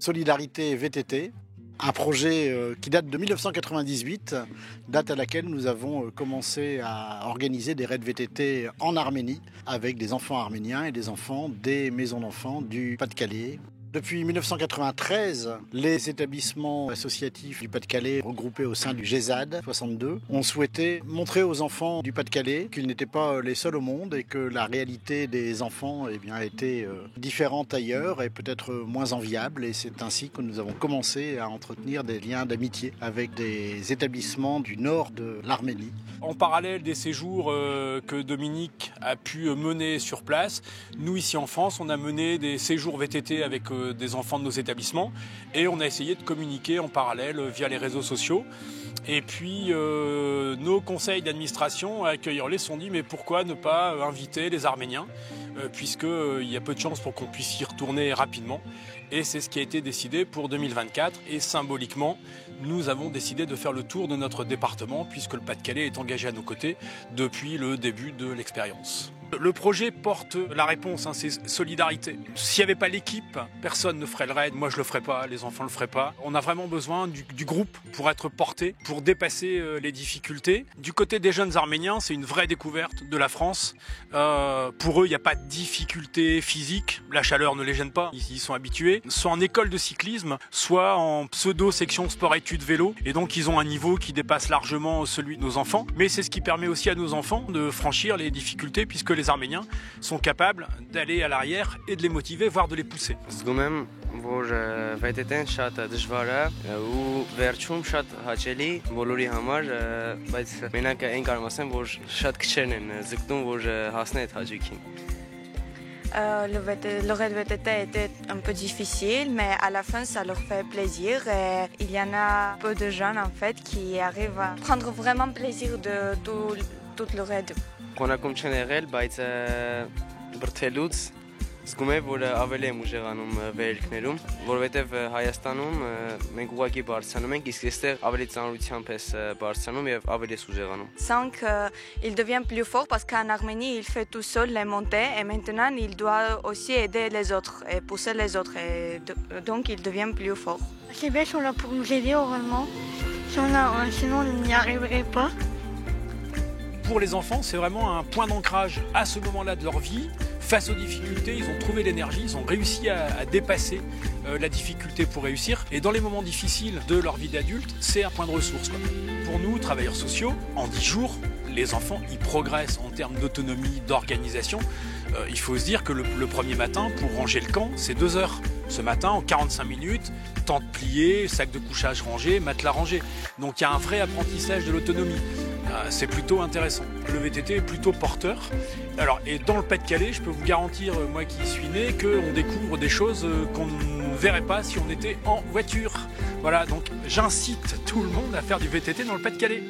Solidarité VTT, un projet qui date de 1998, date à laquelle nous avons commencé à organiser des raids VTT en Arménie avec des enfants arméniens et des enfants des maisons d'enfants du Pas-de-Calais. Depuis 1993, les établissements associatifs du Pas-de-Calais regroupés au sein du GESAD 62 ont souhaité montrer aux enfants du Pas-de-Calais qu'ils n'étaient pas les seuls au monde et que la réalité des enfants était différente ailleurs et peut-être moins enviable. Et c'est ainsi que nous avons commencé à entretenir des liens d'amitié avec des établissements du nord de l'Arménie. En parallèle des séjours que Dominique a pu mener sur place, nous ici en France, on a mené des séjours VTT avec des enfants de nos établissements et on a essayé de communiquer en parallèle via les réseaux sociaux. Et puis nos conseils d'administration accueillant les se sont dit mais pourquoi ne pas inviter les Arméniens puisqu'il y a peu de chances pour qu'on puisse y retourner rapidement. Et c'est ce qui a été décidé pour 2024 et symboliquement nous avons décidé de faire le tour de notre département puisque le Pas-de-Calais est engagé à nos côtés depuis le début de l'expérience. Le projet porte la réponse, c'est solidarité. S'il n'y avait pas l'équipe, personne ne ferait le raid. Moi, je le ferais pas, les enfants le feraient pas. On a vraiment besoin du groupe pour être porté, pour dépasser les difficultés. Du côté des jeunes Arméniens, c'est une vraie découverte de la France. Pour eux, il n'y a pas de difficultés physiques. La chaleur ne les gêne pas. Ils y sont habitués. Soit en école de cyclisme, soit en pseudo-section sport-études vélo. Et donc, ils ont un niveau qui dépasse largement celui de nos enfants. Mais c'est ce qui permet aussi à nos enfants de franchir les difficultés puisque les Arméniens sont capables d'aller à l'arrière et de les motiver, voire de les pousser. որ VTT-ն շատ դժվար է ու վերջում շատ հաճելի բոլորի համար, բայց մենակ այն կարող ասեմ, որ շատ քչերն են ձգտում, որ հասնեն այդ հաճույքին. Le raid VTT était un peu difficile, mais à la fin, ça leur fait plaisir. Et il y en a peu de jeunes en fait qui arrivent à prendre vraiment plaisir de tout le raid. Կոնակում չեն եղել, բայց բրթելուց զգում եմ, որ ավելի եմ ուժեղանում վերելքներում, որովհետև Հայաստանում մենք ուղղակի բարձրանում ենք, իսկ այստեղ ավելի ծանրությամբ ես բարձրանում եւ ավելի ես ուժեղանում. Sans qu'il devient plus fort parce qu'en Arménie, il fait tout seul les montées et maintenant il doit aussi aider les autres et pousser les autres et donc il devient plus fort. Les bêtes sont là pour nous aider oralement, sinon on n'y arriverait pas. Pour les enfants, c'est vraiment un point d'ancrage à ce moment-là de leur vie. Face aux difficultés, ils ont trouvé l'énergie, ils ont réussi à dépasser la difficulté pour réussir. Et dans les moments difficiles de leur vie d'adulte, c'est un point de ressource. Pour nous, travailleurs sociaux, en 10 jours, les enfants y progressent en termes d'autonomie, d'organisation. Il faut se dire que le premier matin, pour ranger le camp, c'est 2 heures. Ce matin, en 45 minutes, tente pliée, sac de couchage rangé, matelas rangé. Donc il y a un vrai apprentissage de l'autonomie. C'est plutôt intéressant. Le VTT est plutôt porteur. Alors, et dans le Pas-de-Calais, je peux vous garantir, moi qui y suis né, qu'on découvre des choses qu'on ne verrait pas si on était en voiture. Voilà, donc j'incite tout le monde à faire du VTT dans le Pas-de-Calais.